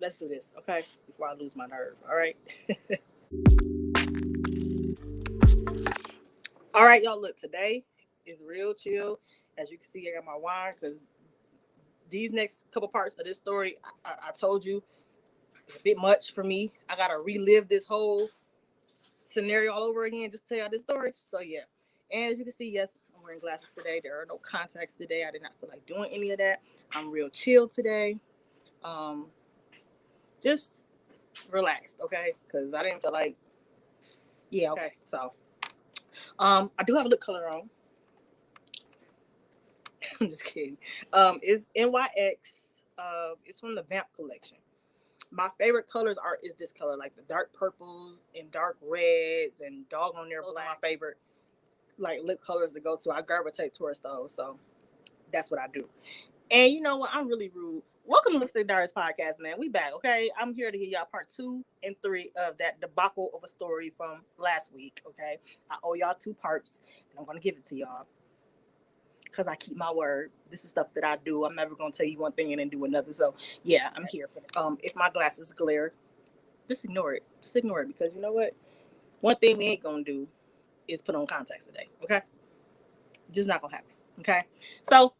let's do this, okay? Before I lose my nerve, all right? All right, y'all, look, today is real chill. As you can see, I got my wine because these next couple parts of this story, I told you, it's a bit much for me. I got to relive this whole scenario all over again just to tell y'all this story. So, yeah. And as you can see, yes, I'm wearing glasses today. There are no contacts today. I did not feel like doing any of that. I'm real chill today. Just relaxed, okay? Because I didn't feel like, yeah, okay. So, I do have a lip color on. I'm just kidding. It's NYX. It's from the Vamp collection. My favorite colors is this color, like the dark purples and dark reds and dog on there black. My favorite like lip colors to go to. I gravitate towards those, so that's what I do. And you know what? I'm really rude. Welcome to Listening Diaries podcast, man. We back, okay? I'm here to give y'all part 2 and 3 of that debacle of a story from last week, okay? I owe y'all 2 parts, and I'm gonna give it to y'all because I keep my word. This is stuff that I do. I'm never gonna tell you one thing and then do another. So yeah, I'm here for that. If my glasses glare, just ignore it. Just ignore it, because you know what? One thing we ain't gonna do is put on contacts today, okay? Just not gonna happen, okay? So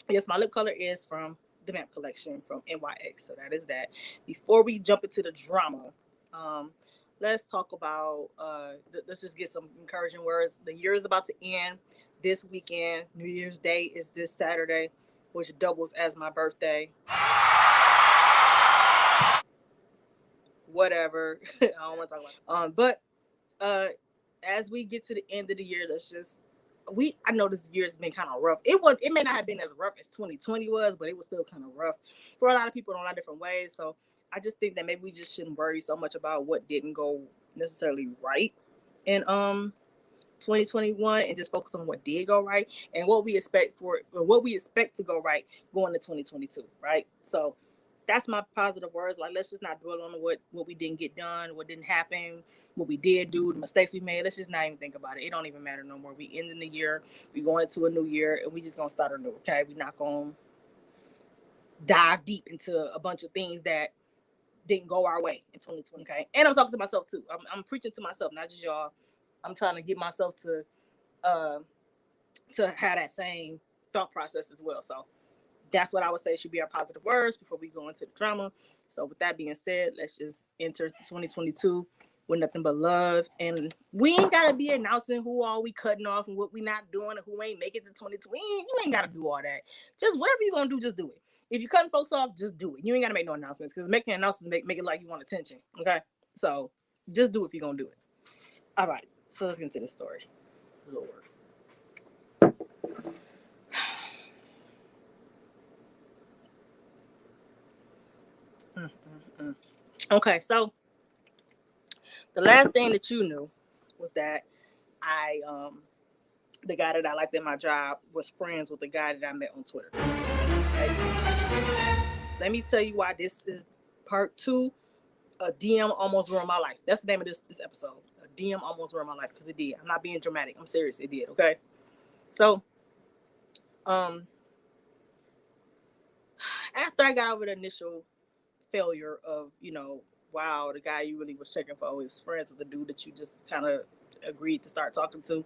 yes, my lip color is from the Vamp collection from NYX. So that is that. Before we jump into the drama, let's talk about, let's just get some encouraging words. The year is about to end this weekend. New Year's Day is this Saturday, which doubles as my birthday. Whatever. I don't want to talk about it. But as we get to the end of the year, let's just, I know this year's been kind of rough. It may not have been as rough as 2020 was, but it was still kind of rough for a lot of people in a lot of different ways. So I just think that maybe we just shouldn't worry so much about what didn't go necessarily right in 2021, and just focus on what did go right and what we expect to go right going to 2022, right? So that's my positive words. Like, let's just not dwell on what we didn't get done, what didn't happen, what we did do, the mistakes we made. Let's just not even think about it. It don't even matter no more. We ending the year, we going into a new year, and we just gonna start anew. Okay, we're not gonna dive deep into a bunch of things that didn't go our way in 2020. Okay, and I'm talking to myself too. I'm preaching to myself, not just y'all. I'm trying to get myself to have that same thought process as well. So that's what I would say should be our positive words before we go into the drama. So with that being said, let's just enter 2022 with nothing but love. And we ain't got to be announcing who all we cutting off and what we not doing and who ain't making it to 2020. You ain't got to do all that. Just whatever you're going to do, just do it. If you're cutting folks off, just do it. You ain't got to make no announcements, because making announcements make it like you want attention. Okay? So just do it if you're going to do it. All right. So let's get into this story. Lord. Okay, so the last thing that you knew was that the guy that I liked in my job was friends with the guy that I met on Twitter. Okay? Let me tell you why this is part 2. A DM almost ruined my life. That's the name of this episode. A DM almost ruined my life, because it did. I'm not being dramatic. I'm serious. It did. Okay. So, after I got over the initial failure of, wow, the guy you really was checking for is friends with the dude that you just kind of agreed to start talking to,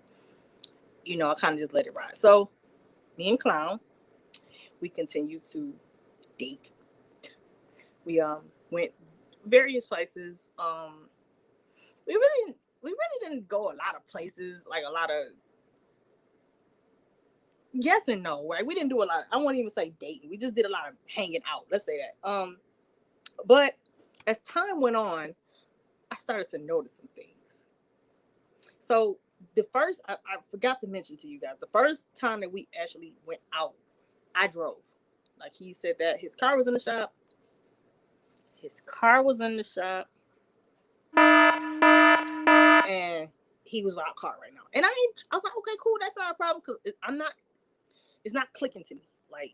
I kind of just let it ride. So me and Clown, we continued to date. We went various places. We really didn't go a lot of places, like a lot of yes and no, right? We didn't do a lot. I won't even say dating. We just did a lot of hanging out. Let's say that. But as time went on, I started to notice some things. So the first, I forgot to mention to you guys, the first time that we actually went out, I drove. Like, he said that his car was in the shop. And he was without a car right now. And I was like, okay, cool, that's not a problem, because it's not clicking to me. Like,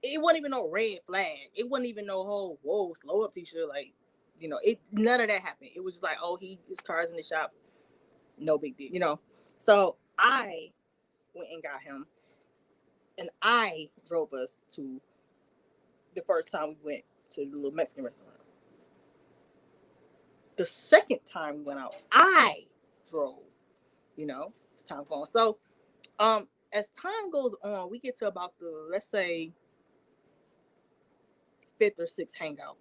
it wasn't even no red flag. It wasn't even no whole, whoa, slow up, Tisha. Like, none of that happened. It was just like, oh, his car's in the shop. No big deal, So I went and got him, and I drove us to the first time we went to the little Mexican restaurant. The second time we went out, I drove. It's time going. So, as time goes on, we get to about the, let's say, fifth or sixth hangout.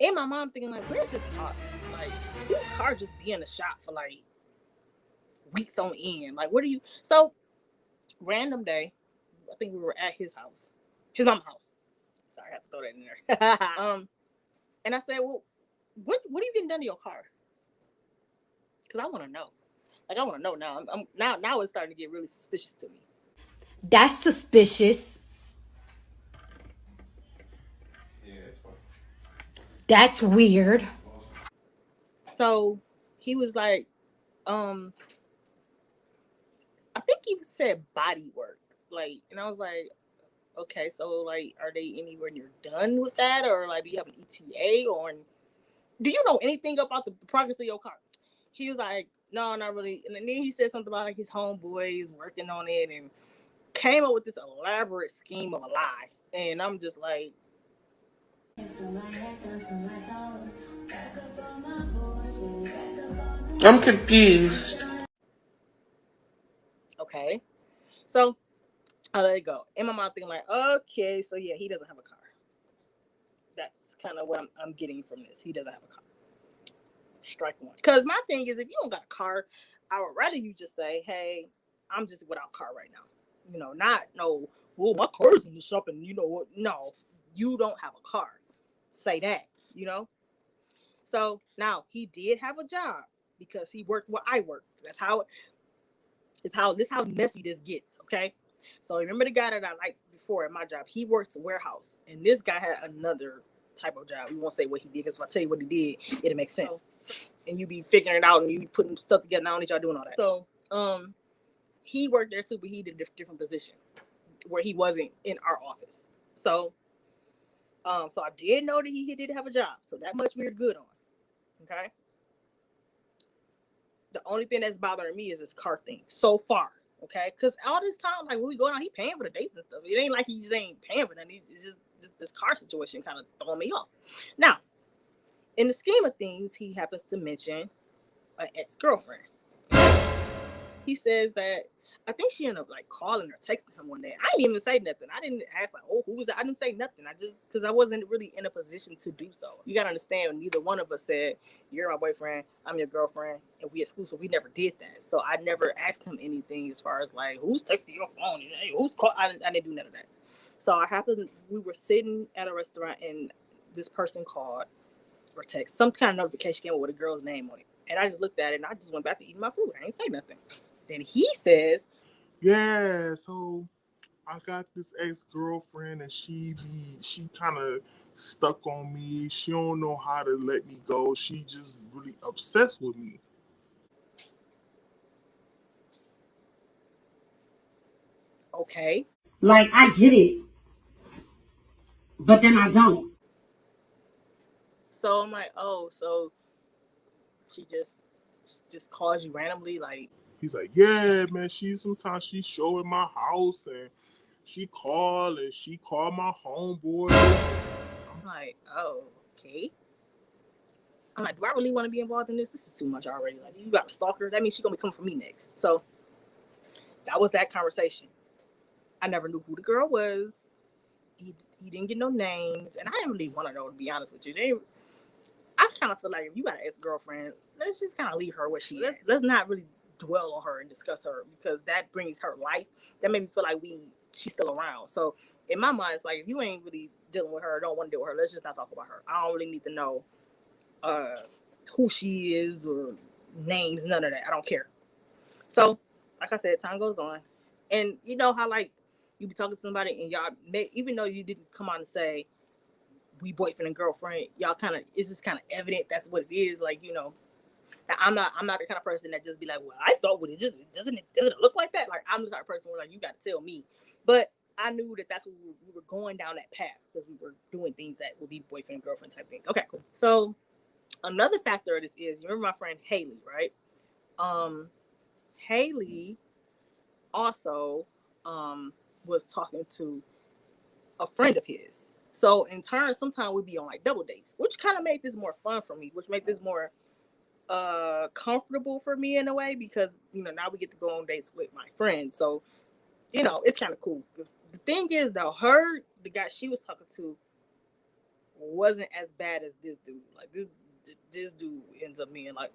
And my mom thinking, like, where's his car? Like, his car just be in the shop for like weeks on end. Like, what are you? So, random day, I think we were at his house, his mama's house. Sorry, I have to throw that in there. And I said, well, what are you getting done to your car? Because I want to know. Like, I want to know now. Now it's starting to get really suspicious to me. That's suspicious. That's weird. So he was like, I think he said body work. Like, and I was like, okay, so like, are they anywhere near done with that, or like, do you have an ETA, or do you know anything about the progress of your car? He was like, no, not really. And then he said something about like his homeboy is working on it and came up with this elaborate scheme of a lie. And I'm just like, I'm confused. okay. So I let it go. In my mind thinking like, okay, so yeah, he doesn't have a car. That's kind of what I'm getting from this. He doesn't have a car. Strike one. Because my thing is, if you don't got a car, I would rather you just say, hey, I'm just without a car right now. Not no, well, my car's in the shop and you know what? No, you don't have a car. Say that. So now he did have a job because he worked where I worked. This how messy this gets, okay? So remember the guy that I liked before at my job, he worked a warehouse, and this guy had another type of job. We won't say what he did, because if I tell you what he did, it'll make sense. And you be figuring it out and you be putting stuff together. Now that y'all doing all that. So he worked there too, but he did a different position where he wasn't in our office. So I did know that he did have a job. So that much we're good on. Okay. The only thing that's bothering me is this car thing so far. Okay, because all this time, like when we go down, he paying for the dates and stuff. It ain't like he just ain't paying for that. It's just this car situation kind of throwing me off. Now, in the scheme of things, he happens to mention an ex-girlfriend. He says that I think she ended up like calling or texting him one day. I didn't even say nothing. I didn't ask like, oh, who was that? I didn't say nothing. I just, because I wasn't really in a position to do so. You gotta understand, neither one of us said, you're my boyfriend, I'm your girlfriend, and we exclusive. We never did that. So I never asked him anything as far as like, who's texting your phone? Who's call? I didn't do none of that. So we were sitting at a restaurant and this person called or text. Some kind of notification came up with a girl's name on it. And I just looked at it and I just went back to eating my food. I ain't say nothing. Then he says, Yeah, so I got this ex-girlfriend and she kind of stuck on me. She don't know how to let me go. She just really obsessed with me. okay. Like, I get it, but then I don't. So I'm like, oh, so she just calls you randomly, like, He's like, yeah, man. Sometimes she show at my house and she called my homeboys. I'm like, oh, okay. I'm like, do I really want to be involved in this? This is too much already. Like, you got a stalker. That means she's gonna be coming for me next. So that was that conversation. I never knew who the girl was. He didn't get no names, and I didn't really want to know, to be honest with you. I kind of feel like if you got an ex-girlfriend, let's just kind of leave her where she is. Let's not really dwell on her and discuss her, because that brings her life. That made me feel like she's still around. So in my mind, it's like, if you ain't really dealing with her, don't want to deal with her, let's just not talk about her. I don't really need to know who she is or names, none of that. I don't care. So, like I said, time goes on, and you know how like you be talking to somebody and y'all, even though you didn't come on and say we boyfriend and girlfriend, y'all kind of, it's just kind of evident that's what it is. Like, I'm not the kind of person that just be like, well, I thought, would it just doesn't it look like that? Like, I'm the type of person where like, you got to tell me. But I knew that that's what we were going down that path, because we were doing things that would be boyfriend and girlfriend type things. Okay, cool. So another factor of this is, you remember my friend Haley, right? Haley also was talking to a friend of his. So in turn, sometimes we'd be on like double dates, which kind of made this more fun for me, which made this more comfortable for me in a way because now we get to go on dates with my friends, so it's kind of cool. Because the thing is though, the guy she was talking to wasn't as bad as this dude. Like this dude ends up being like,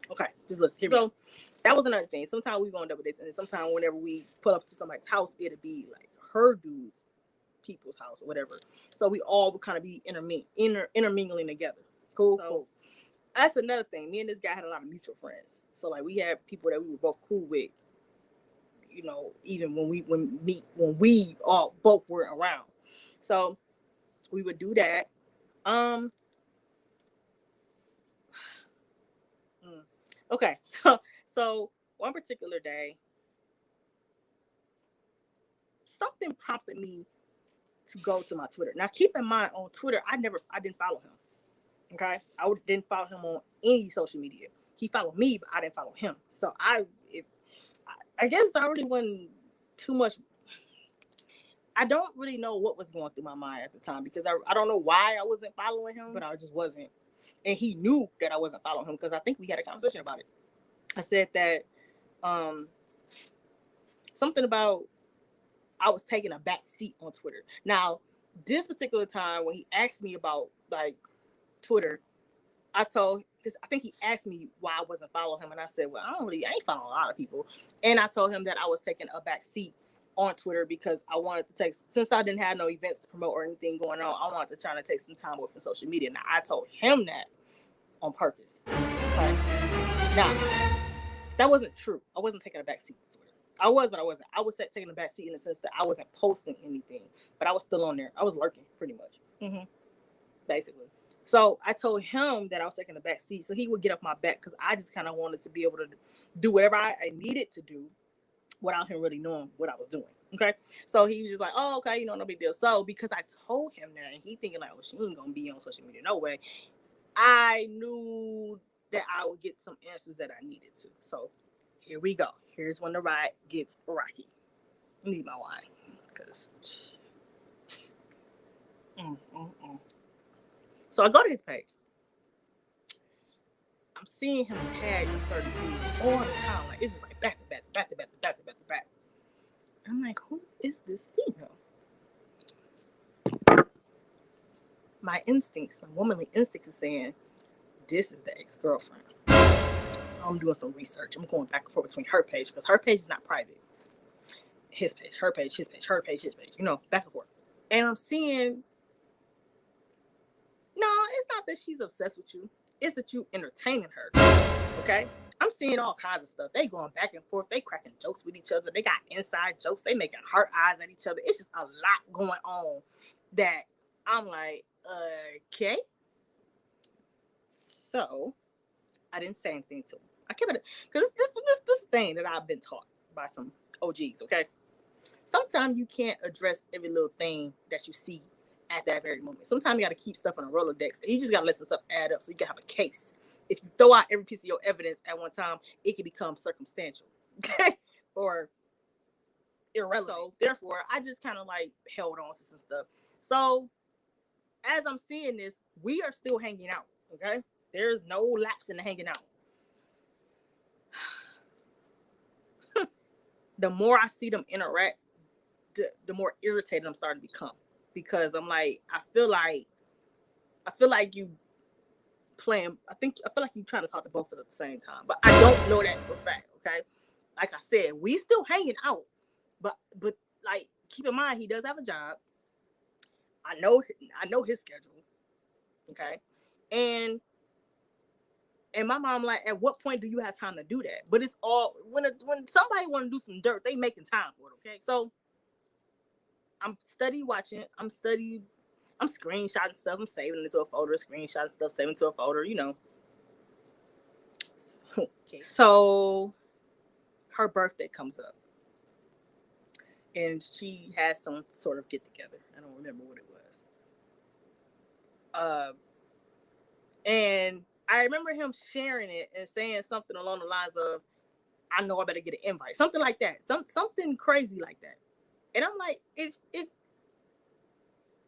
okay, just listen. So that was another thing. Sometimes we go on double dates, and then sometimes whenever we pull up to somebody's house, it'll be like her dude's people's house or whatever. So we all would kind of be intermingling together. Cool. That's another thing. Me and this guy had a lot of mutual friends. So like we had people that we were both cool with, even when we all both were around. So we would do that. Okay. So one particular day, something prompted me to go to my Twitter. Now keep in mind, on Twitter, I didn't follow him. Okay, I didn't follow him on any social media. He followed me, but I didn't follow him. So I guess I really wasn't too much. I don't really know what was going through my mind at the time because I don't know why I wasn't following him, but I just wasn't. And he knew that I wasn't following him because I think we had a conversation about it. I said that something about I was taking a back seat on Twitter. Now, this particular time when he asked me about like Twitter, because I think he asked me why I wasn't following him, and I said, well, I ain't following a lot of people. And I told him that I was taking a back seat on Twitter because I wanted to take, since I didn't have no events to promote or anything going on, I wanted to try to take some time away from social media. Now, I told him that on purpose. Okay. Now, that wasn't true. I wasn't taking a back seat to Twitter. I was, but I wasn't. I was taking a back seat in the sense that I wasn't posting anything, but I was still on there. I was lurking, pretty much, basically. So I told him that I was taking the back seat so he would get off my back because I just kind of wanted to be able to do whatever I needed to do without him really knowing what I was doing. Okay. So he was just like, oh, okay, no big deal. So because I told him that and he thinking like, oh, she ain't going to be on social media. No way. I knew that I would get some answers that I needed to. So here we go. Here's when the ride gets rocky. I need my wine because. So I go to his page. I'm seeing him tag a certain dude all the time. Like it's just like back to back. I'm like, who is this female? My womanly instincts is saying, this is the ex-girlfriend. So I'm doing some research. I'm going back and forth between her page because her page is not private. His page, her page, his page, her page, his page. Back and forth. And I'm seeing, no, it's not that she's obsessed with you. It's that you entertaining her. Okay? I'm seeing all kinds of stuff. They going back and forth. They cracking jokes with each other. They got inside jokes. They making heart eyes at each other. It's just a lot going on that I'm like, okay. So I didn't say anything to him. I kept it because this thing that I've been taught by some OGs. Okay, sometimes you can't address every little thing that you see at that very moment. Sometimes you got to keep stuff on a Rolodex, and you just got to let some stuff add up so you can have a case. If you throw out every piece of your evidence at one time, it can become circumstantial, okay, or irrelevant. So therefore, I just kind of like held on to some stuff. So as I'm seeing this, we are still hanging out. Okay, there's no lapse in the hanging out. The more I see them interact, the more irritated I'm starting to become because I'm like, I feel like you playing. I feel like you trying to talk to both of us at the same time, but I don't know that for a fact. Okay, like I said, we still hanging out, but like keep in mind he does have a job. I know his schedule. Okay, and my mom like, at what point do you have time to do that? But it's all when somebody want to do some dirt, they making time for it. Okay, so I'm watching. I'm screenshotting stuff. I'm saving it to a folder. Screenshotting stuff, saving to a folder. Okay. So her birthday comes up, and she has some sort of get together. I don't remember what it was. And I remember him sharing it and saying something along the lines of, I know I better get an invite. Something like that. Something crazy like that. And I'm like, if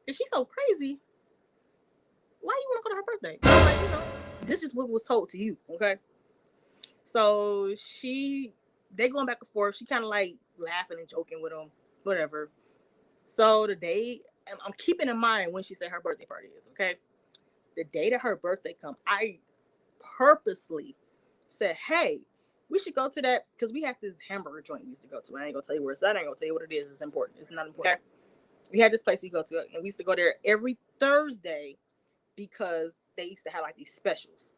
she's so crazy, why you want to go to her birthday? I'm like, This is what was told to you, okay? So they going back and forth. She kind of like laughing and joking with him, whatever. So the day, I'm keeping in mind when she said her birthday party is, okay? The day that her birthday come, I purposely said, hey, we should go to that, because we had this hamburger joint we used to go to. I ain't gonna tell you where it's at. I ain't gonna tell you what it is. It's important. It's not important. Okay? We had this place we go to, and we used to go there every Thursday because they used to have like these specials.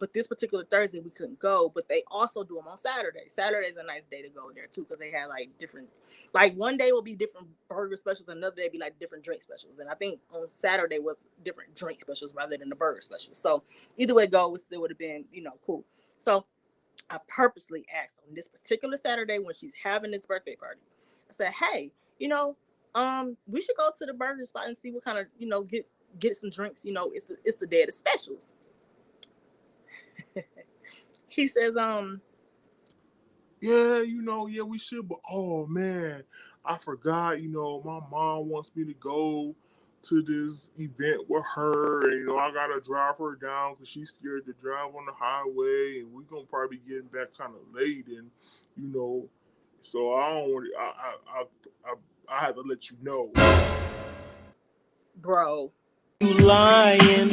But this particular Thursday we couldn't go, but they also do them on Saturday. Saturday's a nice day to go there too, because they have like different, like one day will be different burger specials, another day be like different drink specials. And I think on Saturday was different drink specials rather than the burger specials. So either way go, it still would have been, cool. So I purposely asked on this particular Saturday when she's having this birthday party, I said, hey, we should go to the burger spot and see what kind of, get some drinks. It's the day of the specials. He says, yeah, we should, but oh man, I forgot, my mom wants me to go to this event with her, and I gotta drive her down because she's scared to drive on the highway, and we're gonna probably be getting back kind of late, and so I don't want I have to let you know. bro, You lying?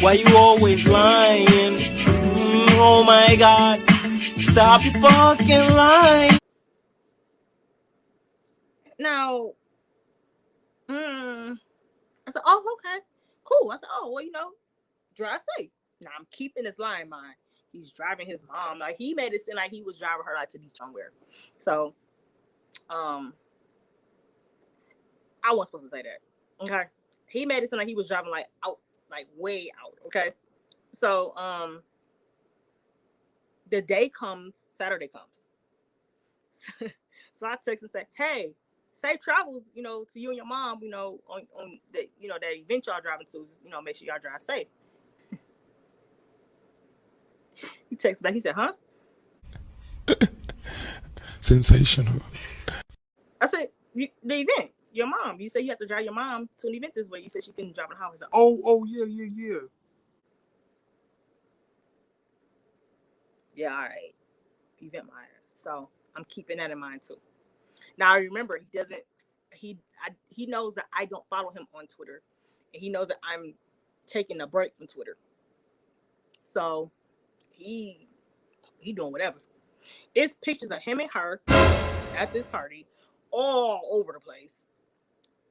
Why you always lying? Oh my God! Stop your fucking lying! now, I said, oh, okay, cool. I said, oh, well, drive safe. Now I'm keeping this line in mind. He's driving his mom. Like, he made it seem like he was driving her like to be somewhere. So, I wasn't supposed to say that. Okay. He made it seem like he was driving like out, like way out. Okay. So, the day comes, Saturday comes. So I text and say, hey, safe travels, to you and your mom, on the, that event y'all driving to, make sure y'all drive safe. He texted back, he said, huh? Sensational. I said, the event, your mom. You said you have to drive your mom to an event this way. You said she couldn't drive in the house. Oh, yeah. Yeah, all right. Event my ass. So I'm keeping that in mind too. Now I remember he knows that I don't follow him on Twitter, and he knows that I'm taking a break from Twitter. So he doing whatever. It's pictures of him and her at this party all over the place.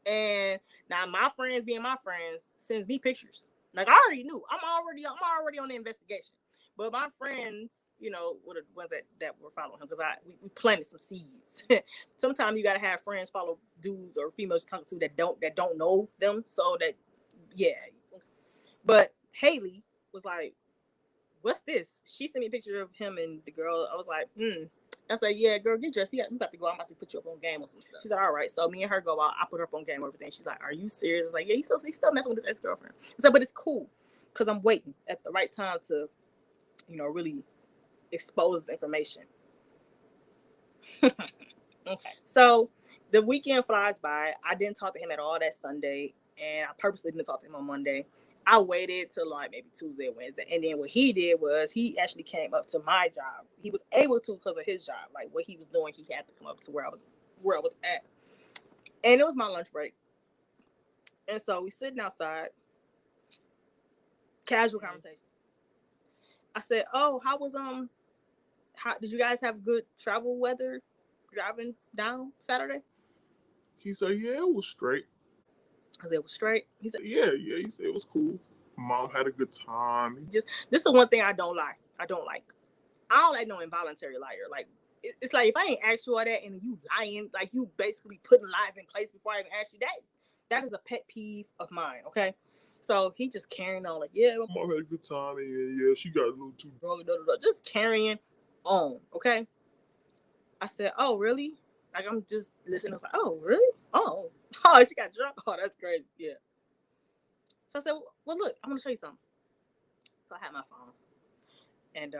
And now my friends being my friends sends me pictures. Like, I already knew. I'm already on the investigation. But my friends, were the ones that were following him, because we planted some seeds. Sometimes you gotta have friends follow dudes or females you talk to that don't know them. So that, yeah. But Haley was like, what's this? She sent me a picture of him and the girl. I was like, I said, yeah, girl, get dressed. I'm about to go. I'm about to put you up on game or some stuff. She said, all right. So me and her go out. I put her up on game and everything. She's like, are you serious? I was like, yeah, he's still messing with his ex-girlfriend. I said, but it's cool, because I'm waiting at the right time to, really expose this information. Okay. So the weekend flies by. I didn't talk to him at all that Sunday, and I purposely didn't talk to him on Monday. I waited till like maybe Tuesday or Wednesday. And then what he did was he actually came up to my job. He was able to because of his job. Like, what he was doing, he had to come up to where I was at. And it was my lunch break. And so we sitting outside. Casual conversation. I said, oh, how did you guys have good travel weather driving down Saturday? He said, yeah, it was straight. I said, it was straight. He said, yeah, he said it was cool. Mom had a good time. This is the one thing I don't like. I don't like no involuntary liar. Like, it's like, if I ain't asked you all that and you lying, like, you basically putting lies in place before I even ask you that is a pet peeve of mine. Okay. So he just carrying on like, yeah, my mom had a good time, and yeah, she got a little too drunk, just carrying on. Okay. I said, oh, really? Like, I'm just listening. I was like, oh, really? Oh, she got drunk. Oh, that's crazy. Yeah. So I said, well, look, I'm gonna show you something. So I had my phone, and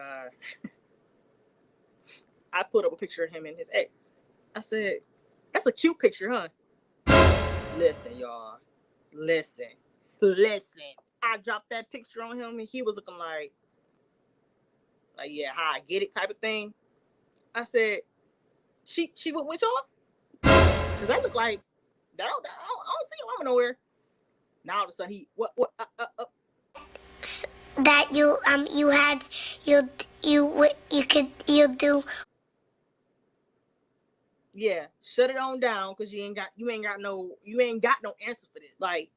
I put up a picture of him and his ex. I said, that's a cute picture, huh? Listen, y'all. Listen. I dropped that picture on him, and he was looking like yeah, how I get it type of thing. I said, she went with y'all? Because that look like, I don't see a woman nowhere. Now all of a sudden he, what? That you do. Yeah, shut it on down, because you ain't got no answer for this. Like,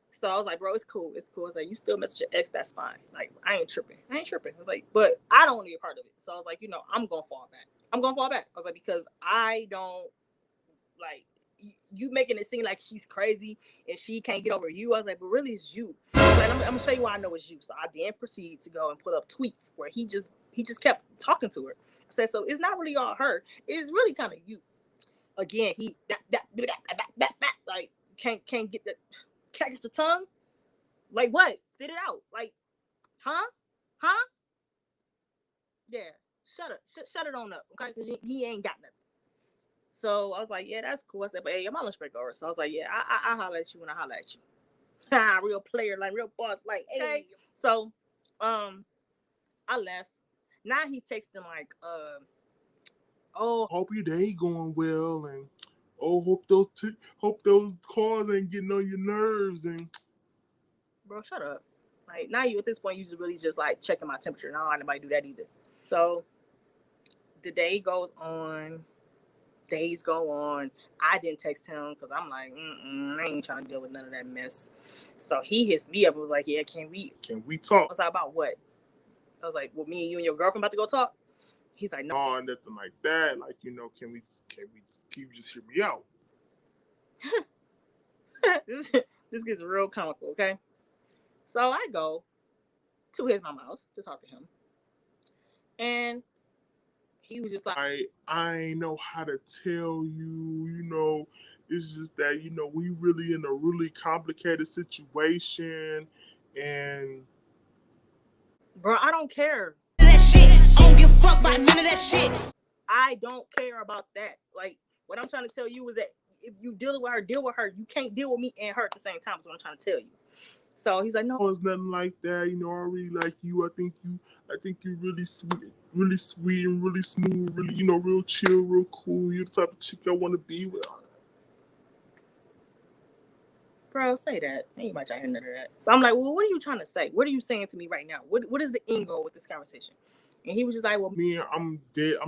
so I was like, bro, it's cool. It's like, you still mess with your ex, that's fine. Like, I ain't tripping. I was like, but I don't want to be a part of it. So I was like, I'm gonna fall back. I was like, because I don't like you making it seem like she's crazy and she can't get over you. I was like, but really it's you. Like, I'm gonna show you why I know it's you. So I then proceed to go and put up tweets where he just kept talking to her. I said, so it's not really all her. It's really kind of you. Again, he like can't get the tongue. Like what? Spit it out. Like, huh? Yeah. Shut it on up, okay? Because he ain't got nothing. So I was like, yeah, that's cool. I said, but hey, my lunch break over. So I was like, yeah, I'll holler at you when I holler at you. Real player, like real boss, like, hey. Okay. So I left. Now he texting like, oh, hope your day going well, and hope those calls ain't getting on your nerves. And bro, shut up. Like, now you at this point, you just really just like checking my temperature. And I don't want anybody do that either. So the day goes on. Days go on. I didn't text him because I'm like, I ain't trying to deal with none of that mess. So he hits me up and was like, yeah, can we talk? I was like, about what? I was like, well, me and you and your girlfriend about to go talk? He's like, no, nothing like that. Like, can you just hear me out? this gets real comical, okay? So I go to his mama house to talk to him. And he was just like, I know how to tell you, it's just that, we really in a really complicated situation, and bro, I don't care. That shit. I don't give a fuck about none of that shit. I don't care about that. Like, what I'm trying to tell you is that if you deal with her, deal with her. You can't deal with me and her at the same time. Is what I'm trying to tell you. So he's like, no, it's nothing like that. I really like you. I think you really sweet and really smooth, really, real chill, real cool. You're the type of chick I want to be with. Bro, say that. Ain't much I hear none of that. So I'm like, well, what are you trying to say? What are you saying to me right now? What is the end goal with this conversation? And he was just like, well, me, I'm deading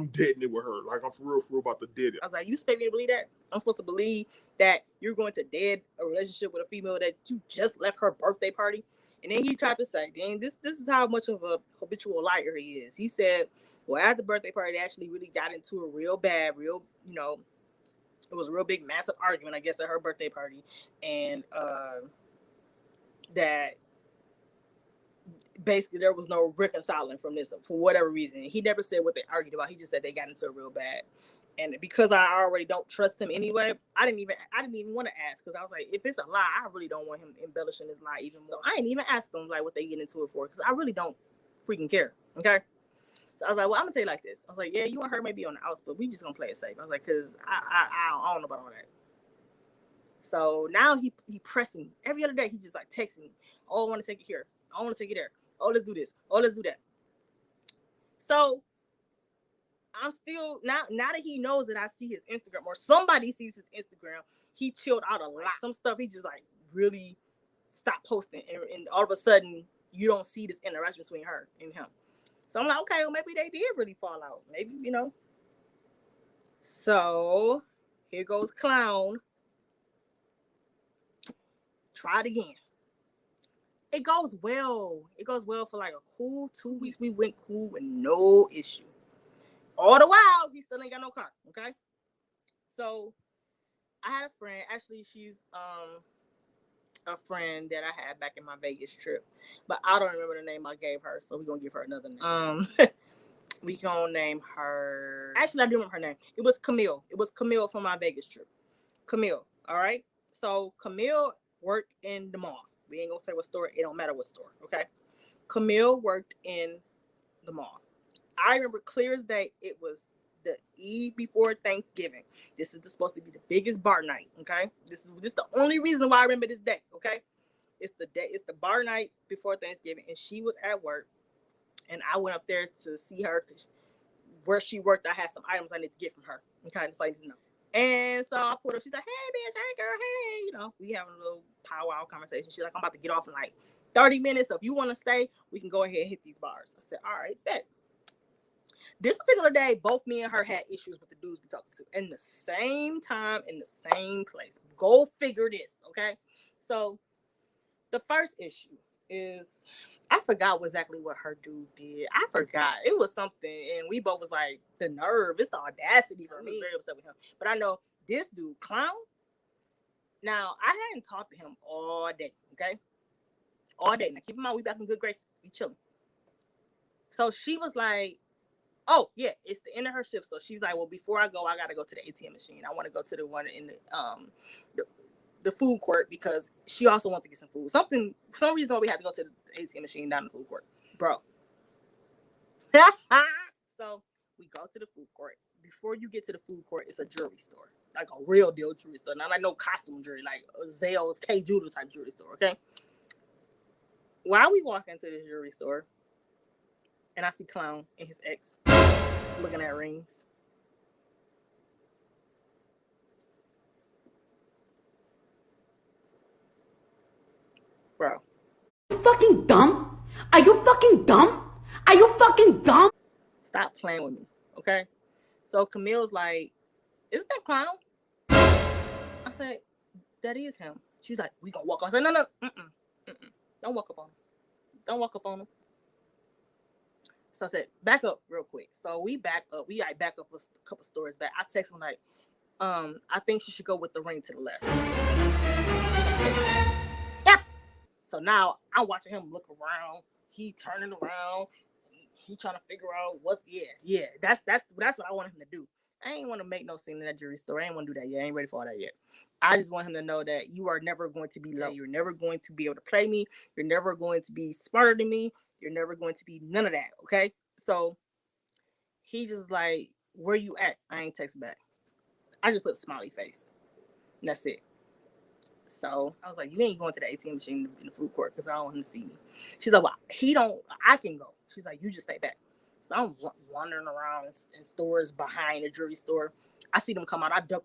it with her. Like, I'm for real about to dead it. I was like, you expect me to believe that? I'm supposed to believe that you're going to dead a relationship with a female that you just left her birthday party? And then he tried to say, dang, this is how much of a habitual liar he is. He said, well, at the birthday party, they actually really got into a real bad, it was a real big, massive argument, I guess, at her birthday party. And that basically there was no reconciling from this for whatever reason. He never said what they argued about. He just said they got into a real bad. And because I already don't trust him anyway, I didn't even want to ask, because I was like, if it's a lie, I really don't want him embellishing his lie even more. So I ain't even ask him like what they get into it for, because I really don't freaking care. Okay. So I was like, well, I'm gonna tell you like this. I was like, yeah, you and her may be on the outs, but we just gonna play it safe. I was like, because I don't know about all that. So now he pressing me every other day. He just like texting me, oh, I want to take it here. I want to take it there. Oh, let's do this. Oh, let's do that. So I'm still now that he knows that I see his Instagram, or somebody sees his Instagram, he chilled out a lot. Some stuff he just like really stopped posting, and all of a sudden you don't see this interaction between her and him. So I'm like, okay, well, maybe they did really fall out. Maybe, So here goes clown. Try it again. It goes well. It goes well for like a cool 2 weeks. We went cool with no issue. All the while, he still ain't got no car. Okay. So I had a friend. Actually, she's a friend that I had back in my Vegas trip, but I don't remember the name I gave her. So we're gonna give her another name. We gonna name her. Actually, I do remember her name. It was Camille. It was Camille from my Vegas trip. Camille. All right. So Camille worked in the mall. We ain't gonna say what store. It don't matter what store. Okay. Camille worked in the mall. I remember clear as day. It was the eve before Thanksgiving. This is supposed to be the biggest bar night. Okay. This is the only reason why I remember this day. Okay. It's the bar night before Thanksgiving, and she was at work, and I went up there to see her because where she worked, I had some items I need to get from her, and kind of like, And so I pulled up. She's like, "Hey, bitch, hey, girl, hey." We having a little powwow conversation. She's like, "I'm about to get off in like 30 minutes. So if you want to stay, we can go ahead and hit these bars." I said, "All right, bet." This particular day, both me and her had issues with the dudes we talking to in the same time, in the same place. Go figure this, okay? So the first issue is I forgot exactly what her dude did. I forgot. It was something, and we both was like, the nerve, it's the audacity for me. Very upset with him. But I know this dude, clown. Now, I hadn't talked to him all day, okay? All day. Now, keep in mind, we back in good graces. We chilling. So she was like, oh, yeah, it's the end of her shift. So she's like, well, before I go, I got to go to the ATM machine. I want to go to the one in the food court because she also wants to get some food. For some reason why we had to go to the ATM machine down in the food court. Bro. So we go to the food court. Before you get to the food court, it's a jewelry store. Like a real deal jewelry store. Not like no costume jewelry, like Zales, K Jewelry type jewelry store, okay? While we walk into this jewelry store, and I see Clown and his ex looking at rings. Bro. You fucking dumb? Are you fucking dumb? Are you fucking dumb? Stop playing with me, okay? So Camille's like, isn't that Clown? I said, that is him. She's like, we gonna walk on. I said, no. Don't walk up on him. Don't walk up on him. So I said, back up real quick. So we back up. We like back up a couple stories back. I text him like, I think she should go with the ring to the left. Yeah. So now I'm watching him look around. He turning around. He trying to figure out what's That's what I want him to do. I ain't want to make no scene in that jewelry store. I ain't want to do that yet. I ain't ready for all that yet. I just want him to know that you are never going to be low. You're never going to be able to play me. You're never going to be smarter than me. You're never going to be none of that, okay? So he just like, where you at? I ain't text back. I just put a smiley face. And that's it. So I was like, you ain't going to the ATM machine in the food court because I don't want him to see me. She's like, well, I can go. She's like, you just stay back. So I'm wandering around in stores behind the jewelry store. I see them come out. I duck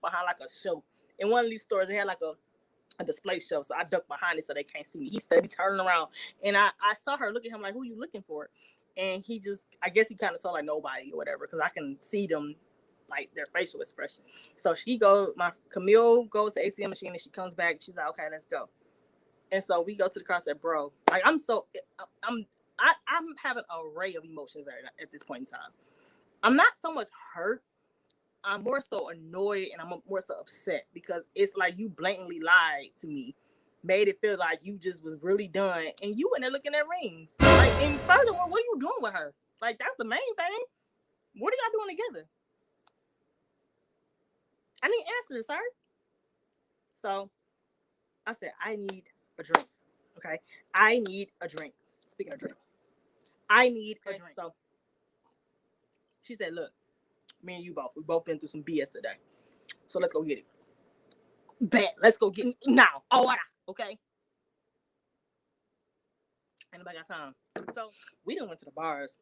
behind like a show. In one of these stores, they had like a display show. So I duck behind it so they can't see me. He steady turning around. And I saw her look at him like, who you looking for? And he just, I guess he kind of told like nobody or whatever because I can see them, like their facial expression. So Camille goes to ATM machine and she comes back. She's like, okay, let's go. And so we go to the car. I said, bro, like I'm having an array of emotions at this point in time. I'm not so much hurt. I'm more so annoyed and I'm more so upset because it's like you blatantly lied to me, made it feel like you just was really done, and you went there looking at rings. Like, and furthermore, what are you doing with her? Like, that's the main thing. What are y'all doing together? I need answers, sir. So I said, I need a drink. Okay. I need a drink. Speaking of drink, I need a drink. So she said, look, me and you we both been through some BS today. So let's go get it. Bet. Let's go get it now. Ahora. Okay. Anybody got time? So we done went to the bars.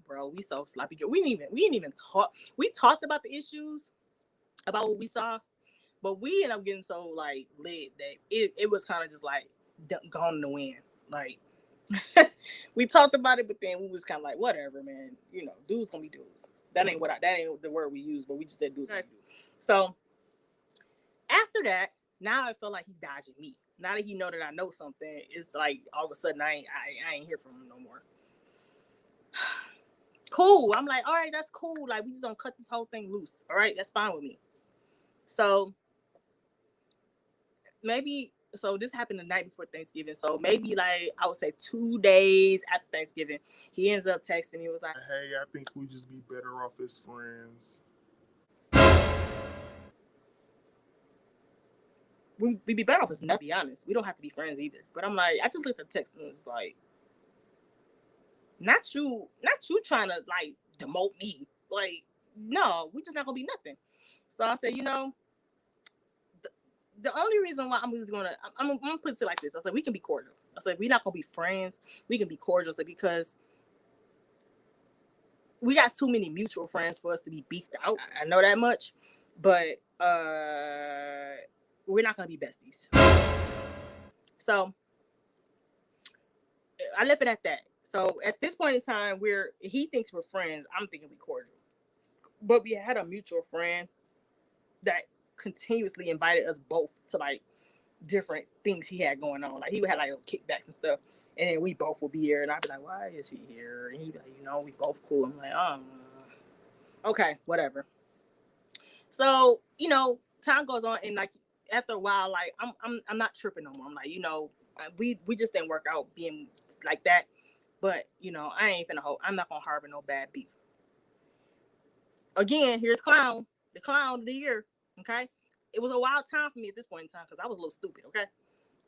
Bro, we so sloppy. We didn't even talk. We talked about the issues, about what we saw, but we ended up getting so like lit that it was kind of just like gone in the wind. Like we talked about it, but then we was kind of like, whatever, man. You know, dudes gonna be dudes. That ain't the word we use, but we just said dudes gonna be dudes. So after that, now I feel like he's dodging me. Now that he know that I know something, it's like all of a sudden I ain't hear from him no more. Cool. I'm like, all right, that's cool. Like, we just gonna cut this whole thing loose. All right, that's fine with me. So this happened the night before Thanksgiving. So maybe like I would say 2 days after Thanksgiving, he ends up texting me. Was like, hey, I think we just be better off as friends. we be better off as nothing, to be honest. We don't have to be friends either. But I'm like, I just looked at the text and it's like, not you trying to like demote me. Like, no, we just not gonna be nothing. So I said, the only reason why I'm gonna put it like this. I said we can be cordial. I said we're not gonna be friends. We can be cordial. I said because we got too many mutual friends for us to be beefed out. I know that much, but we're not gonna be besties. So I left it at that. So at this point in time, he thinks we're friends. I'm thinking we cordial. But we had a mutual friend that continuously invited us both to like different things he had going on. Like he would have like kickbacks and stuff. And then we both would be here and I'd be like, why is he here? And he'd be like, we both cool. I'm like, okay, whatever. So, time goes on and like after a while, like I'm not tripping no more. I'm like, we just didn't work out being like that. But, I ain't finna I'm not gonna harbor no bad beef. Again, here's Clown, the clown of the year. Okay. It was a wild time for me at this point in time because I was a little stupid. Okay.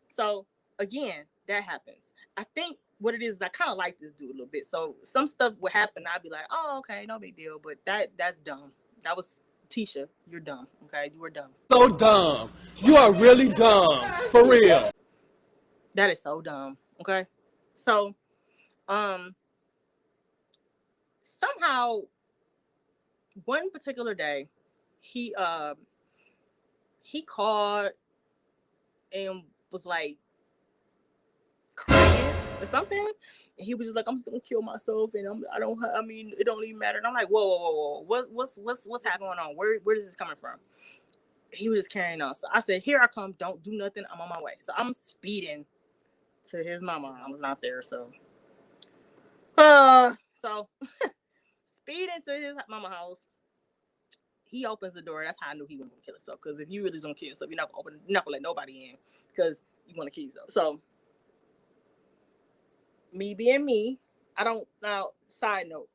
So again, that happens. I think what it is I kind of like this dude a little bit. So some stuff would happen. I'd be like, oh, okay, no big deal. But that's dumb. That was Tisha. You're dumb. Okay. You were dumb. So dumb. You are really dumb. For real. That is so dumb. Okay. So, somehow one particular day, he called and was like crying or something, and he was just like, "I'm just gonna kill myself," and it don't even matter. And I'm like, whoa, what's going on? Where is this coming from? He was just carrying on. So I said, "Here I come. Don't do nothing. I'm on my way." So I'm speeding to his mama. I was not there, so speeding to his mama house. He opens the door. That's how I knew he wasn't gonna kill himself. Because if you really don't kill yourself, you're not gonna let nobody in because you want to kill yourself. So, me being me, I don't. Now, side note,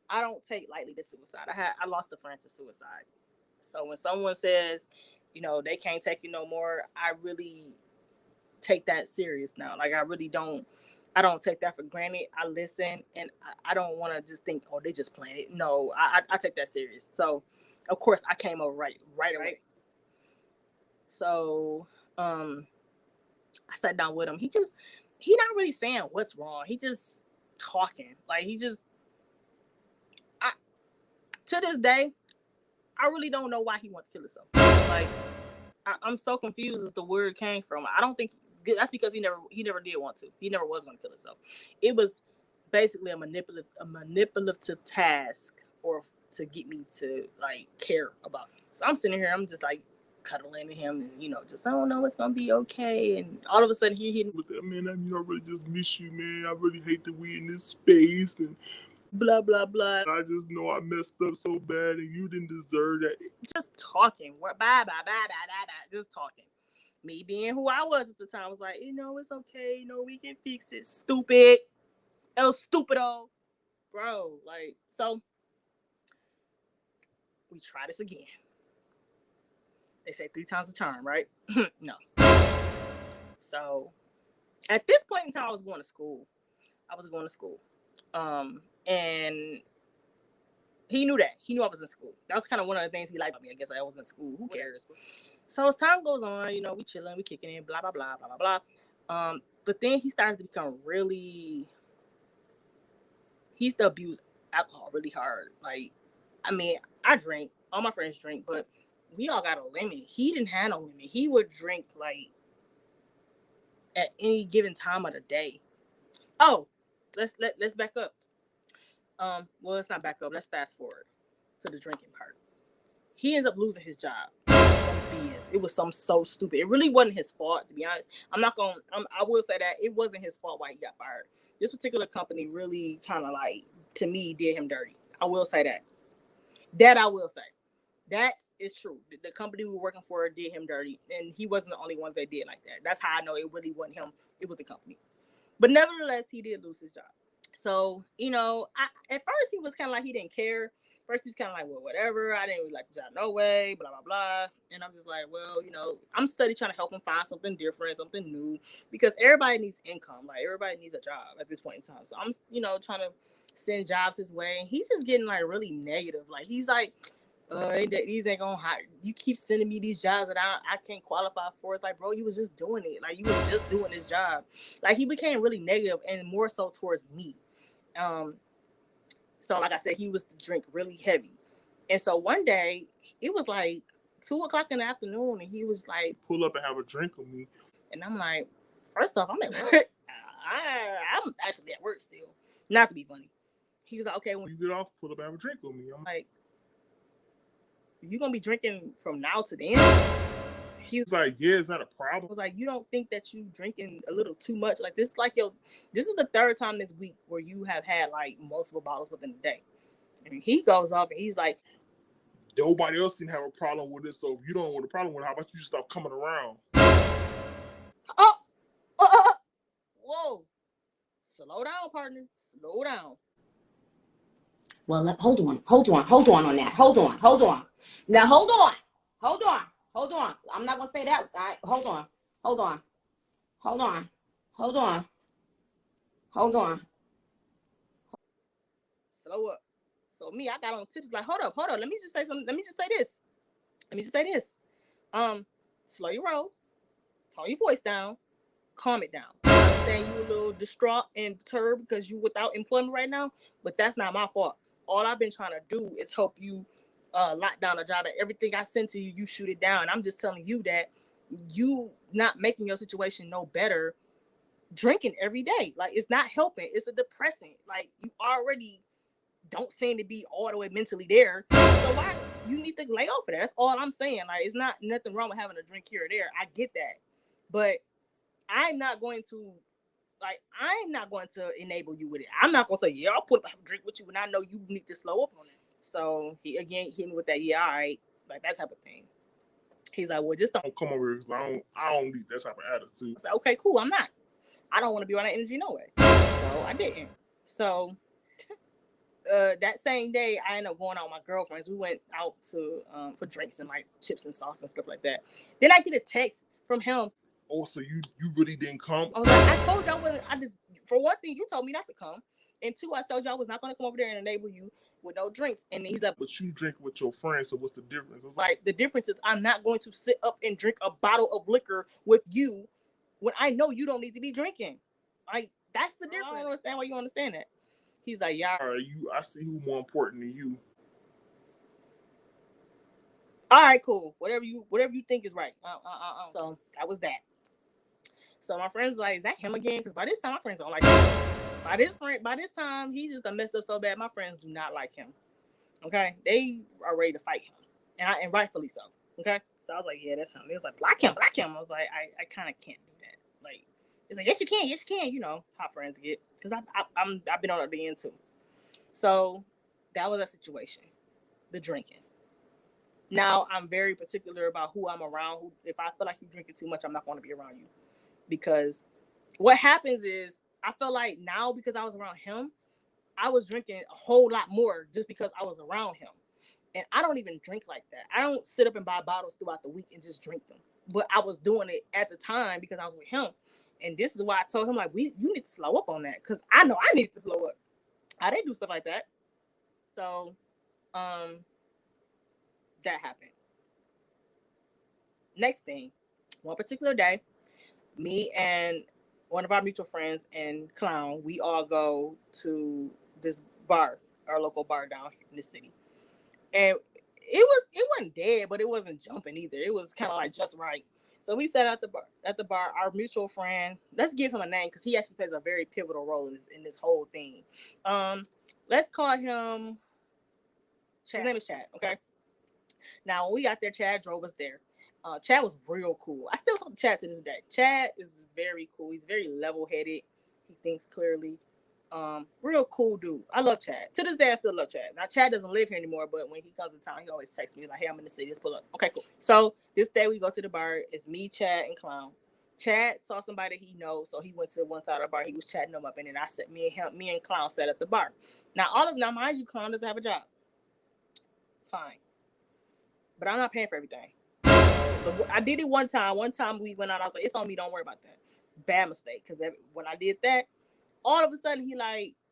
I don't take lightly to suicide. I lost a friend to suicide. So when someone says, they can't take you no more, I really take that serious now. Like I really don't. I don't take that for granted. I listen, and I don't want to just think, oh, they just playing it. No, I take that serious. So. Of course, I came over right away. So, I sat down with him. He not really saying what's wrong. He just talking. Like to this day, I really don't know why he wants to kill himself. Like, I'm so confused as to where it came from. I don't think that's because he never did want to. He never was going to kill himself. It was basically a manipulative task or to get me to like care about him. So I'm sitting here, I'm just like cuddling to him and just I don't know, it's gonna be okay. And all of a sudden he look at man, I really just miss you, man. I really hate that we in this space and blah blah blah. I just know I messed up so bad and you didn't deserve that. Just talking. Bye, just talking. Me being who I was at the time was like, it's okay, we can fix it. Stupid. El stupido. Bro, like, so we try this again. They say 3 times the charm, right? No. So at this point in time, I was going to school. And he knew that. He knew I was in school. That was kind of one of the things he liked about me. I guess I was in school. Who cares? So as time goes on, we chilling, we kicking in, blah, blah, blah, blah, blah, blah. But then he started to become really, he used to abuse alcohol really hard. Like, I drink. All my friends drink, but we all got a limit. He didn't have no limit. He would drink like at any given time of the day. Oh, let's back up. Well, let's not back up. Let's fast forward to the drinking part. He ends up losing his job. Some BS. It was so stupid. It really wasn't his fault, to be honest. I will say that it wasn't his fault why he got fired. This particular company really kind of like, to me, did him dirty. I will say that. That I will say. That is true. The company we were working for did him dirty, and he wasn't the only one that did like that. That's how I know it really wasn't him. It was the company. But nevertheless, he did lose his job. So, at first he was kind of like he didn't care. First he's kind of like, well, whatever. I didn't really like the job no way, blah, blah, blah. And I'm just like, well, I'm studying trying to help him find something different, something new, because everybody needs income. Like, everybody needs a job at this point in time. So I'm, trying to send jobs his way. And he's just getting like really negative. Like, he's like, these ain't gonna hire. You keep sending me these jobs that I can't qualify for. It's like, bro, you was just doing it. Like, you was just doing this job. Like, he became really negative and more so towards me. So like I said, he was to drink really heavy. And so one day, it was like 2:00 in the afternoon, and he was like, pull up and have a drink with me. And I'm like, first off, I'm at work. I'm actually at work still. Not to be funny. He was like, okay, when you get off, pull up and have a drink with me. I'm like, you gonna be drinking from now to the end? He was like, yeah, is that a problem? I was like, you don't think that you drinking a little too much? Like, this is like this is the third time this week where you have had like multiple bottles within a day. And he goes off and he's like, nobody else didn't have a problem with it, so if you don't want a problem with it, how about you just stop coming around? Whoa. Slow down, partner. Slow down. Well, hold on on that. Hold on. Now, hold on. I'm not going to say that. Hold on. Slow up. So me, I got on tips like, hold up. Let me just say something. Let me just say this. Slow your roll. Tone your voice down. Calm it down. I understand you a little distraught and perturbed because you without employment right now, but that's not my fault. All I've been trying to do is help you lock down a job, and everything I send to you, you shoot it down. I'm just telling you that you not making your situation no better drinking every day. Like, it's not helping. It's a depressant. Like, you already don't seem to be all the way mentally there. So why you need to lay off of that? That's all I'm saying. Like, it's not nothing wrong with having a drink here or there. I get that. But I'm not going to enable you with it. I'm not going to say, yeah, I'll put up a drink with you when I know you need to slow up on it. So he again hit me with that, yeah, all right, like that type of thing. He's like, well, just don't come over here because I don't need that type of attitude. I said, okay, cool, I don't want to be on that energy no way. So I didn't. So that same day, I ended up going out with my girlfriends. We went out to for drinks and like chips and sauce and stuff like that. Then I get a text from him. Oh, so you really didn't come? I was like, I told y'all wasn't. For one thing, you told me not to come, and two, I told y'all I was not going to come over there and enable you with no drinks. And he's like, but you drink with your friends, so what's the difference? Like, the difference is I'm not going to sit up and drink a bottle of liquor with you when I know you don't need to be drinking. Like, that's the difference. I don't understand why you understand that. He's like, yeah. All right, I see who's more important than you. All right, cool. Whatever you think is right. So that was that. So my friend's like, is that him again? Because by this time, my friends don't like him. By this time, he just done messed up so bad. My friends do not like him. Okay, they are ready to fight him, and rightfully so. Okay, so I was like, yeah, that's him. They was like, block him. I was like, I kind of can't do that. Like, it's like, yes you can. You know how friends get, because I've been on the end too. So that was a situation, the drinking. Now I'm very particular about who I'm around. If I feel like you're drinking too much, I'm not going to be around you, because what happens is I feel like now, because I was around him, I was drinking a whole lot more just because I was around him. And I don't even drink like that. I don't sit up and buy bottles throughout the week and just drink them. But I was doing it at the time because I was with him. And this is why I told him, like, you need to slow up on that, because I know I need to slow up. I didn't do stuff like that. So that happened. Next thing, one particular day, me and one of our mutual friends and Clown, we all go to this bar, our local bar down here in the city. And it wasn't dead, but it wasn't jumping either. It was kind of like just right. So we sat at the bar. Our mutual friend, let's give him a name because he actually plays a very pivotal role in this whole thing. Let's call him Chad. His name is Chad. Okay. Now when we got there, Chad drove us there. Chad was real cool. I still talk to Chad to this day. Chad is very cool. He's very level-headed. He thinks clearly. Real cool dude. I love Chad. To this day, I still love Chad. Now, Chad doesn't live here anymore, but when he comes to town, he always texts me like, hey, I'm in the city. Let's pull up. Okay, cool. So this day we go to the bar. It's me, Chad, and Clown. Chad saw somebody he knows, so he went to one side of the bar. He was chatting them up, and then I said, me and Clown sat at the bar. Now, mind you, Clown doesn't have a job. Fine. But I'm not paying for everything. I did it one time. One time we went out. I was like, it's on me. Don't worry about that. Bad mistake. Because when I did that, all of a sudden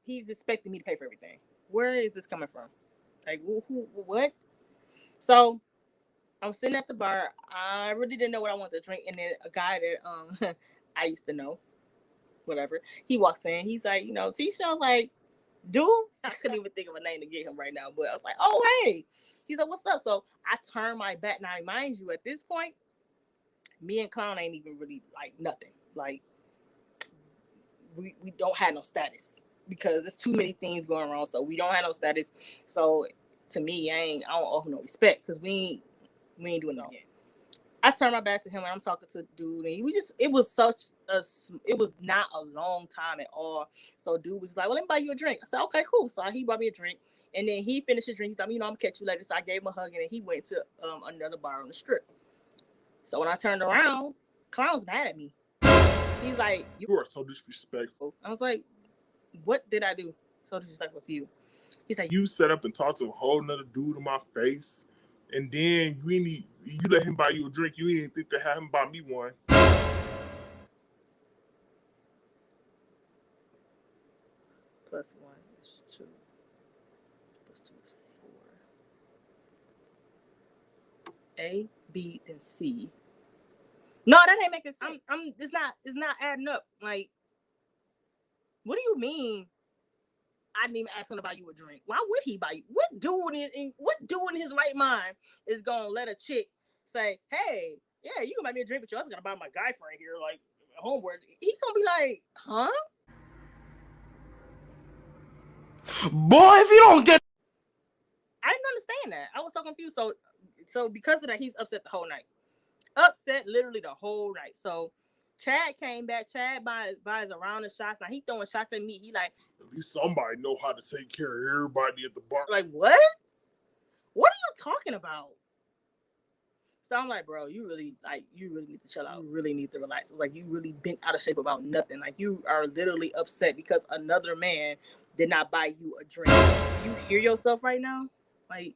he's expecting me to pay for everything. Where is this coming from? Like, who what? So I was sitting at the bar. I really didn't know what I wanted to drink, and then a guy that I used to know, whatever, he walks in. He's like, you know, Tisha. I was like, dude, I couldn't even think of a name to get him right now, but I was like, oh hey. He's like, what's up? So I turned my back. Now, mind you, at this point, me and Clown ain't even really like nothing. Like we don't have no status because there's too many things going wrong. So we don't have no status. So to me, I don't owe him no respect because we ain't doing no. I turned my back to him and I'm talking to the dude, and it was not a long time at all. So dude was like, well, let me buy you a drink. I said, okay, cool. So he bought me a drink, and then he finished his drink. He's like, you know, I'm gonna catch you later. So I gave him a hug, and then he went to another bar on the strip. So when I turned around, Clown's mad at me. He's like, You are so disrespectful. I was like, what did I do so disrespectful to you? He's like, You set up and talked to a whole nother dude in my face, and then you let him buy you a drink. You didn't think to have him buy me one. +1 is 2. +2 is 4. A, B, and C. No, that ain't making sense. It's not adding up. Like, what do you mean? I didn't even ask him to buy you a drink. Why would he buy you? What dude in his right mind is gonna let a chick say, hey, yeah, you can buy me a drink, but you also gotta buy my guy friend here, like homeward. He gonna be like, huh? Boy, if you don't get... I didn't understand that. I was so confused. So because of that, he's upset the whole night. Upset literally the whole night. So Chad came back. Chad buys a round of shots. Now he throwing shots at me. He like, at least somebody know how to take care of everybody at the bar. Like, what? What are you talking about? So I'm like, bro, you really need to chill out. You really need to relax. It's like you really bent out of shape about nothing. Like you are literally upset because another man did not buy you a drink. You hear yourself right now? Like,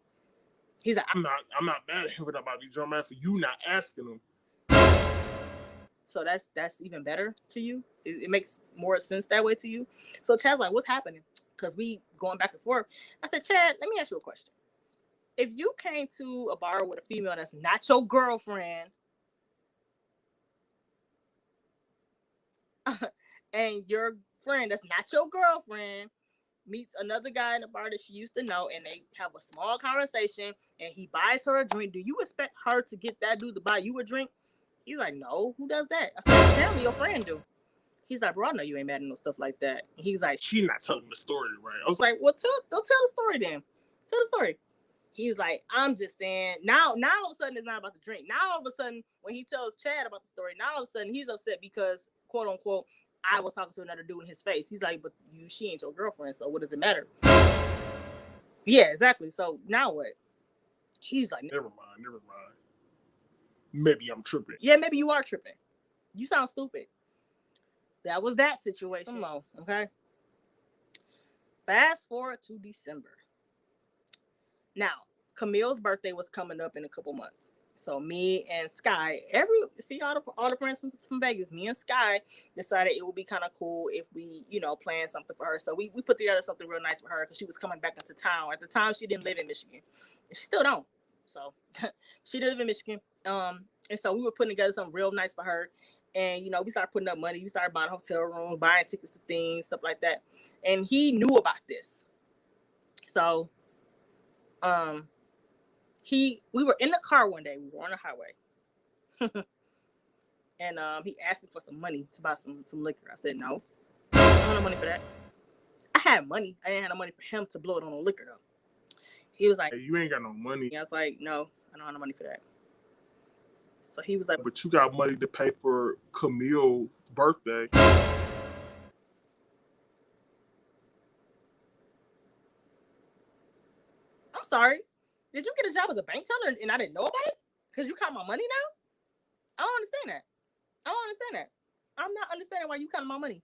he's like, I'm not mad at him about these. I'm mad for you not asking him. So that's even better to you. It makes more sense that way to you. So Chad's like, what's happening? Because we going back and forth. I said, Chad, let me ask you a question. If you came to a bar with a female that's not your girlfriend, and your friend that's not your girlfriend meets another guy in the bar that she used to know, and they have a small conversation, and he buys her a drink, do you expect her to get that dude to buy you a drink? He's like, no, who does that? I said, apparently your friend do. He's like, bro, I know you ain't mad at no stuff like that. And he's like, she not telling the story right. I was like, well, tell the story then. Tell the story. He's like, I'm just saying, now all of a sudden it's not about the drink. Now all of a sudden, when he tells Chad about the story, now all of a sudden he's upset because, quote unquote, I was talking to another dude in his face. He's like, but she ain't your girlfriend, so what does it matter? Yeah, exactly. So now what? He's like, never mind. Maybe I'm tripping. Yeah, maybe you are tripping. You sound stupid. That was that situation. Some more, okay? Fast forward to December. Now, Camille's birthday was coming up in a couple months. So me and Sky, all the friends from Vegas, me and Sky decided it would be kind of cool if we, plan something for her. So we put together something real nice for her because she was coming back into town. At the time, she didn't live in Michigan. She still don't. So she did live in Michigan. And so we were putting together something real nice for her. And, we started putting up money. We started buying hotel rooms, buying tickets to things, stuff like that. And he knew about this. So we were in the car one day. We were on the highway. And he asked me for some money to buy some liquor. I said, no, I don't have no money for that. I had money. I didn't have no money for him to blow it on the liquor, though. He was like, hey, you ain't got no money. I was like, no, I don't have no money for that. So he was like, but you got money to pay for Camille's birthday. I'm sorry. Did you get a job as a bank teller and I didn't know about it? Because you count my money now? I don't understand that. I'm not understanding why you count my money.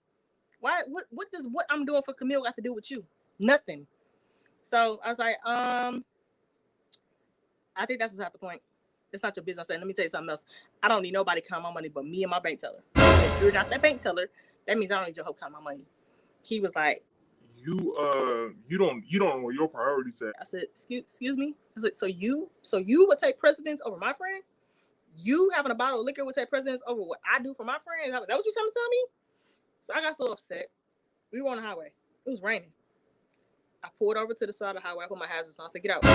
Why? What does what I'm doing for Camille got to do with you? Nothing. So I was like, I think that's beside the point. It's not your business. I said, let me tell you something else. I don't need nobody count my money but me and my bank teller. If you're not that bank teller, that means I don't need your help count my money. He was like, you don't know what your priorities at. I said, excuse me. I said, so you would take precedence over my friend? You having a bottle of liquor would take precedence over what I do for my friend? Is that what you trying to tell me? So I got so upset. We were on the highway. It was raining. I pulled over to the side of the highway. I put my hazards on. I said, get out.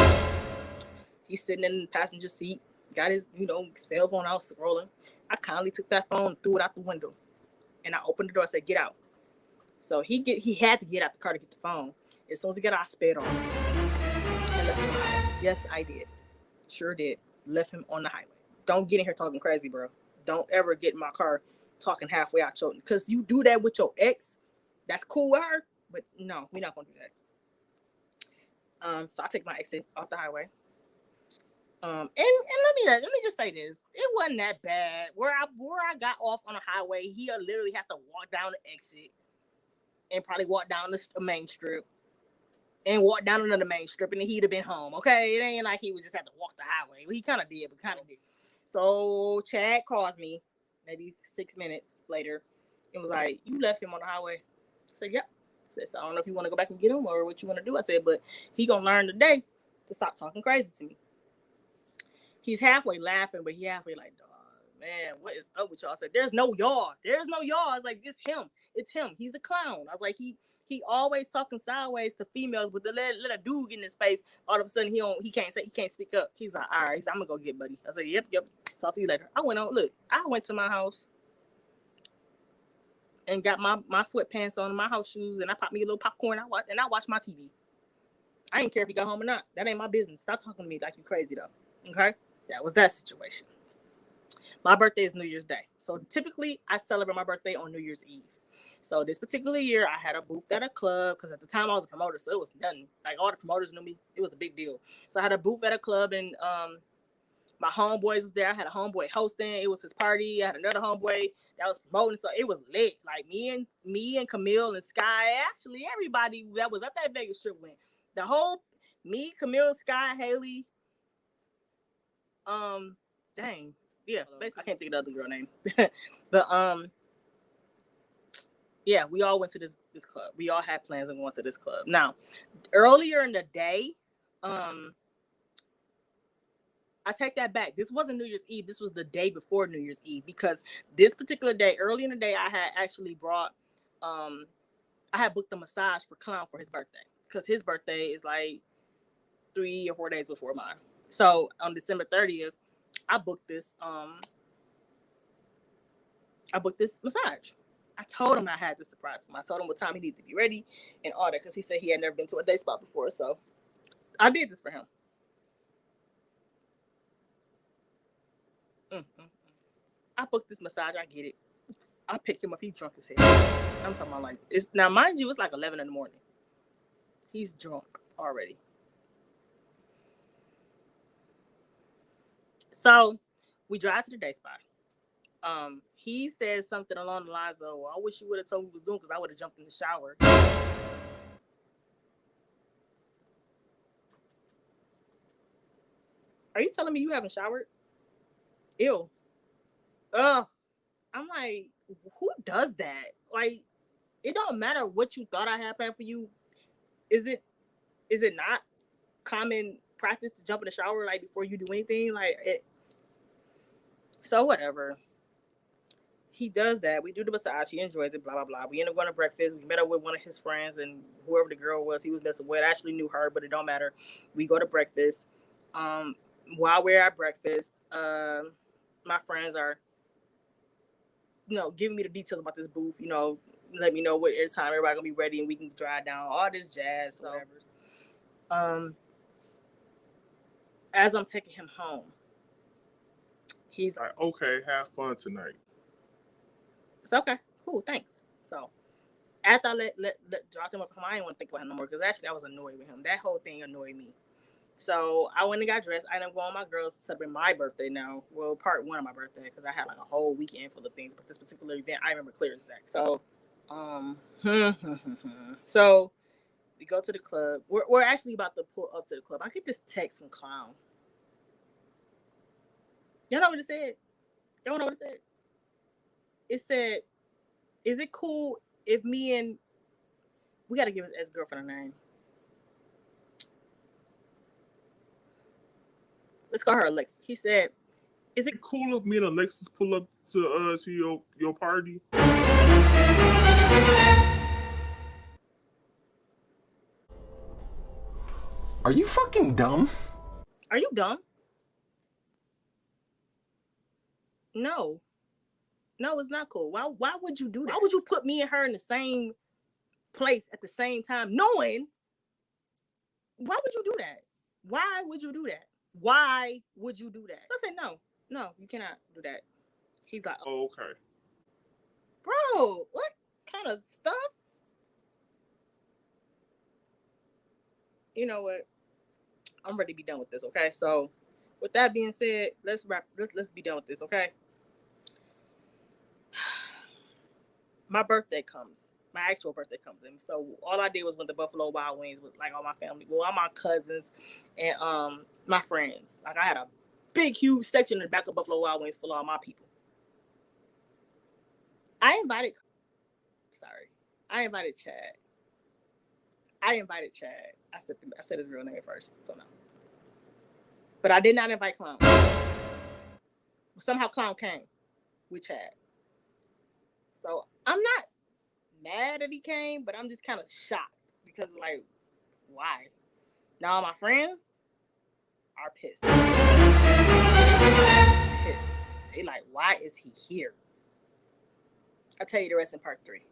He's sitting in the passenger seat. Got his, cell phone out scrolling. I kindly took that phone and threw it out the window. And I opened the door. I said, get out. So he had to get out the car to get the phone. As soon as he got out, I sped off. And left him on the highway. Yes, I did. Sure did. Left him on the highway. Don't get in here talking crazy, bro. Don't ever get in my car talking halfway out choking. Because you do that with your ex. That's cool with her. But no, we're not going to do that. So I take my exit off the highway. And let me just say this. It wasn't that bad. Where I got off on a highway, he literally had to walk down the exit and probably walk down the main strip and walk down another main strip, and then he'd have been home. Okay, it ain't like he would just have to walk the highway. Well, he kind of did. So Chad calls me maybe 6 minutes later and was like, "You left him on the highway." I said, "Yep." I said, "So I don't know if you want to go back and get him or what you want to do." I said, "But he gonna learn today to stop talking crazy to me." He's halfway laughing, but he halfway like, "Dog, man, what is up with y'all?" I said, "There's no y'all. There's no y'all." I was like, "It's him. It's him. He's a clown." I was like, he always talking sideways to females, but the let a dude get in his face. All of a sudden, he can't speak up. He's like, "All right, I'm gonna go get buddy." I said, "Yep. Talk to you later." I went to my house and got my sweatpants on, my house shoes, and I popped me a little popcorn. I watched my TV. I didn't care if he got home or not. That ain't my business. Stop talking to me like you crazy though. Okay, that was that situation. My birthday is New Year's Day, so typically I celebrate my birthday on New Year's Eve. So this particular year, I had a booth at a club because at the time I was a promoter, so it was nothing. Like all the promoters knew me. It was a big deal. So I had a booth at a club, and my homeboys was there. I had a homeboy hosting. It was his party. I had another homeboy that was promoting. So it was lit. Like me and Camille and Sky. Actually, everybody that was at that Vegas trip went. The whole me, Camille, Sky, Haley. Dang. Yeah, basically I can't think of the other girl name. But yeah, we all went to this club. We all had plans on going to this club. Now, earlier in the day, I take that back. This wasn't New Year's Eve. This was the day before New Year's Eve, because this particular day, early in the day, I had actually brought, I had booked a massage for Clown for his birthday, because his birthday is like 3 or 4 days before mine. So on December 30th, I booked this massage. I told him I had this surprise for him. I told him what time he needed to be ready and all that, because he said he had never been to a day spa before. So I did this for him. I booked this massage. I get it. I pick him up. He's drunk as hell. I'm talking about like it's now, mind you, it's like 11 in the morning. He's drunk already. So we drive to the day spa. He says something along the lines of, "Well, I wish you would have told me what he was doing, because I would have jumped in the shower." Are you telling me you haven't showered? Ew. Ugh. I'm like, who does that? Like, it don't matter what you thought I had planned for you. Is it not common practice to jump in the shower like before you do anything? Like it. So whatever. He does that. We do the massage. He enjoys it. Blah blah blah. We end up going to breakfast. We met up with one of his friends, and whoever the girl was he was messing with, I actually knew her, but it don't matter. We go to breakfast. While we're at breakfast, my friends are, giving me the details about this booth. Let me know what time everybody gonna be ready and we can drive down. All this jazz, whatever. As I'm taking him home, he's like, "Okay, have fun tonight." It's okay, cool, thanks. So after I let dropped him off home, I didn't want to think about him no more, because actually I was annoyed with him. That whole thing annoyed me. So I went and got dressed. I ended up going with my girls to celebrate my birthday now. Well, part one of my birthday, because I had like a whole weekend full of things. But this particular event, I remember clear as day. So, so we go to the club. We're actually about to pull up to the club. I get this text from Clown. Y'all know what it said? Y'all know what it said? It said, "Is it cool if me and We gotta give his ex-girlfriend a name. Let's call her Alexis. He said, "Is it Cool if me and Alexis pull up to your party?" Are you fucking dumb? Are you dumb? No, it's not cool. Why would you do that? Why would you put me and her in the same place at the same time, knowing? Why would you do that? Why would you do that? Why would you do that? So I said, no, you cannot do that. He's like, Oh, okay. Bro, what kind of stuff? You know what? I'm ready to be done with this, okay? So with that being said, let's be done with this, okay? My birthday comes. My actual birthday comes in. So all I did was went to Buffalo Wild Wings with like all my family, well, all my cousins and my friends. Like I had a big, huge section in the back of Buffalo Wild Wings full of all my people. I invited Chad. I said his real name first, so no. But I did not invite Clown. Somehow Clown came with Chad. So I'm not mad that he came, but I'm just kind of shocked because, like, why? Now all my friends are pissed. They like, why is he here? I'll tell you the rest in part 3.